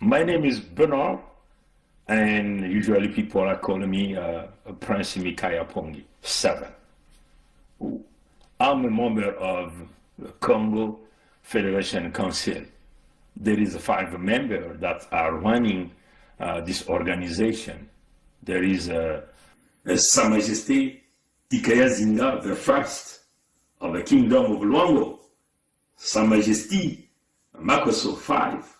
My name is Bernard, and usually people are calling me Prince Mikaya Pongi, 7. I'm a member of the Congo Federation Council. There is 5 members that are running this organization. There is Sa Majesté Tikaya Zinga, the first of the Kingdom of Luango. Sa Majesté Makoso 5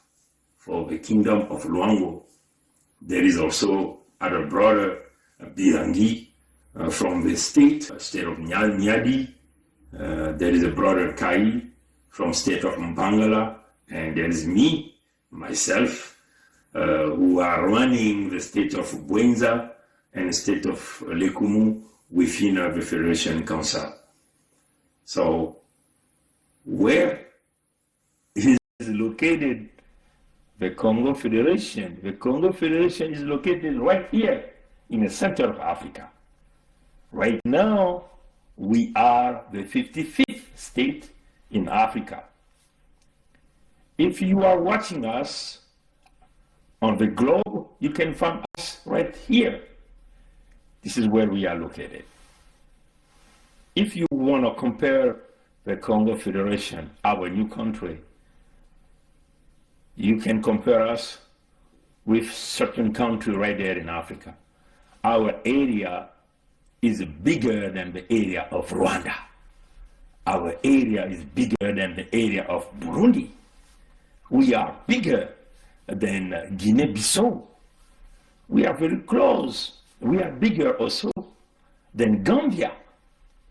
for the Kingdom of Luango. There is also other brother Birangi from the state of Nyadi. There is a brother Kai from state of Mbangala, and there is me, myself, who are running the state of Bwenza and the state of Lekumu within the Federation Council. So, where is located the Congo Federation? The Congo Federation is located right here in the center of Africa. Right now, we are the 55th state in Africa. If you are watching us on the globe, you can find us right here. This is where we are located. If you want to compare the Congo Federation, our new country, you can compare us with certain country right there in Africa. Our area is bigger than the area of Rwanda. Our area is bigger than the area of Burundi. We are bigger than Guinea-Bissau. We are very close. We are bigger also than Gambia.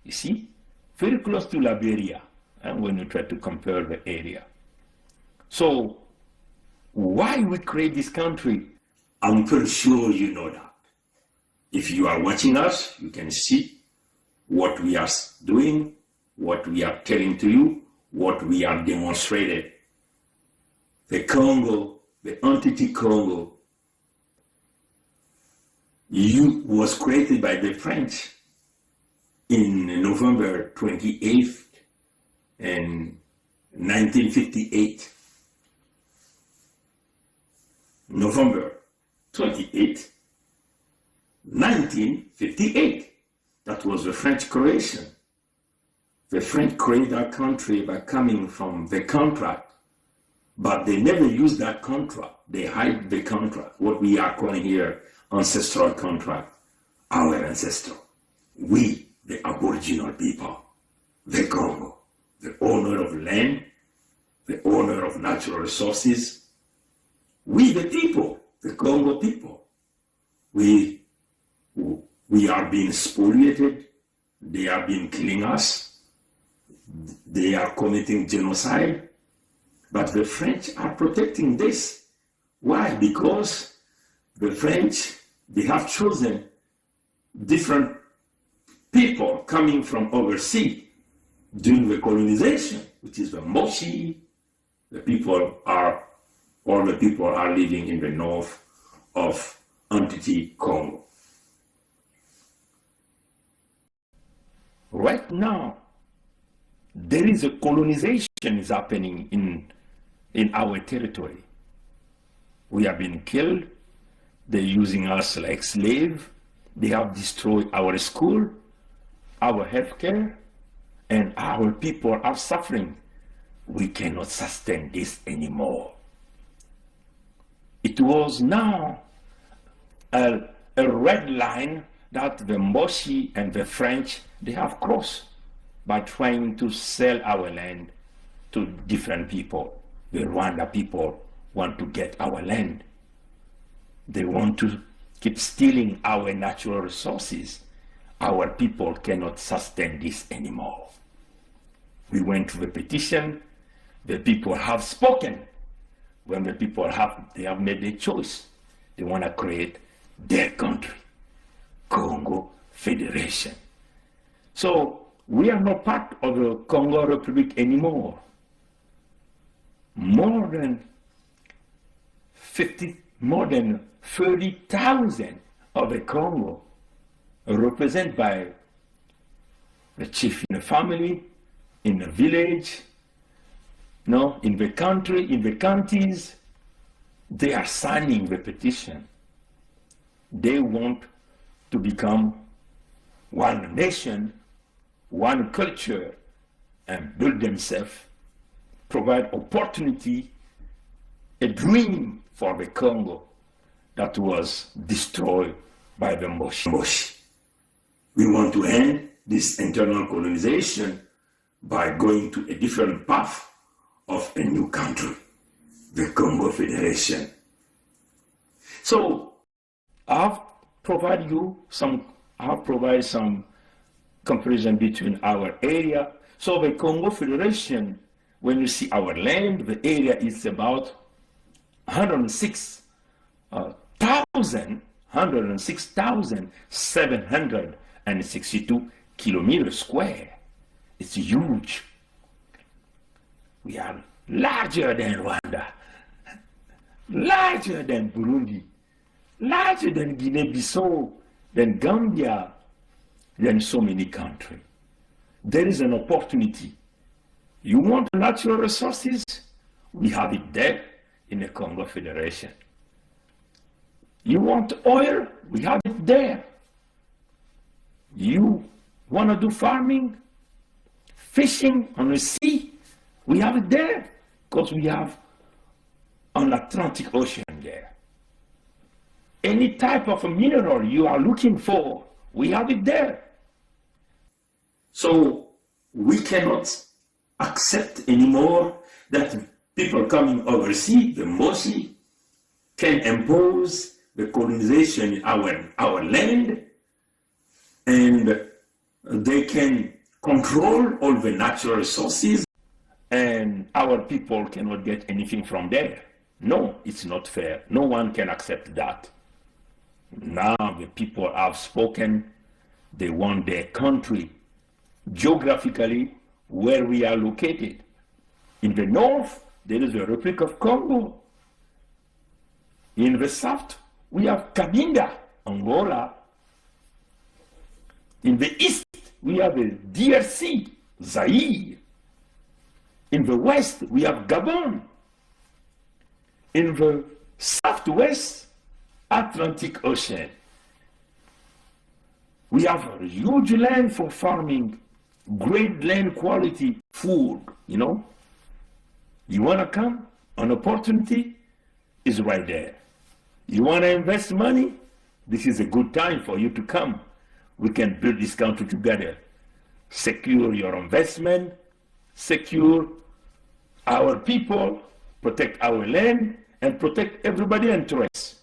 You see, very close to Liberia, and when you try to compare the area. So, why we create this country? I'm pretty sure you know that. If you are watching us, you can see what we are doing, what we are telling to you, what we are demonstrating. The Congo, the entity Congo, was created by the French in November 28th in 1958. November 28th, 1958. That was the French creation. The French created that country by coming from the contract, but they never used that contract. They hide the contract, what we are calling here ancestral contract, our ancestor. We, the Aboriginal people, the Congo, the owner of land, the owner of natural resources, we the people, the Congo people, we are being spoliated, they are being killing us, they are committing genocide, but the French are protecting this. Why? Because the French, they have chosen different people coming from overseas during the colonization, which is the Moshi. All the people are living in the north of entity Congo. Right now, there is a colonization is happening in our territory. We have been killed. They're using us like slaves. They have destroyed our school, our healthcare, and our people are suffering. We cannot sustain this anymore. It was now a red line that the Moshi and the French, they have crossed by trying to sell our land to different people. The Rwanda people want to get our land. They want to keep stealing our natural resources. Our people cannot sustain this anymore. We went to the petition. The people have spoken. When the people they have made a choice. They want to create their country, Congo Federation. So we are not part of the Congo Republic anymore. More than 30,000 of the Congo represented by the chief in the family, in the village, in the country, in the counties, They are signing the petition. They want to become one nation, one culture, and build themselves, provide opportunity, a dream for the Congo that was destroyed by the Moshi. We want to end this internal colonization by going to a different path of a new country, the Congo Federation. So I've provided some comparison between our area. So the Congo Federation, when you see our land, the area is about 106,762 kilometers square. It's huge. We are larger than Rwanda, larger than Burundi, larger than Guinea-Bissau, than Gambia, than so many countries. There is an opportunity. You want natural resources? We have it there in the Congo Federation. You want oil? We have it there. You want to do farming, fishing on the sea? We have it there because we have an Atlantic Ocean there. Any type of a mineral you are looking for, we have it there. So we cannot accept anymore that people coming overseas, the Moshi, can impose the colonization in our land, and they can control all the natural resources, and our people cannot get anything from there. No, it's not fair. No one can accept that. Now the people have spoken. They want their country geographically where we are located. In the north, there is the Republic of Congo. In the south, we have Cabinda, Angola. In the east, we have the DRC, Zaire. In the west, we have Gabon. In the southwest, Atlantic Ocean. We have a huge land for farming, great land quality food, you know. You want to come? An opportunity is right there. You want to invest money? This is a good time for you to come. We can build this country together. Secure your investment, secure our people, protect our land, and protect everybody's interests.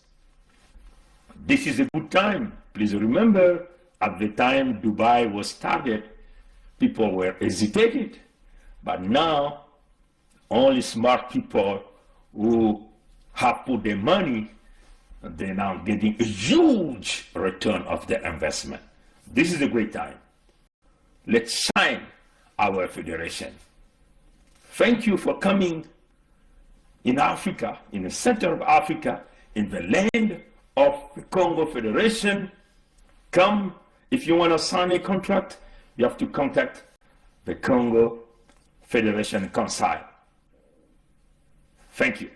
This is a good time. Please remember, at the time Dubai was started, people were hesitated, but now only smart people who have put their money, they're now getting a huge return of their investment. This is a great time. Let's sign our federation. Thank you for coming in Africa, in the center of Africa, in the land of the Congo Federation. Come, if you want to sign a contract, you have to contact the Congo Federation Council. Thank you.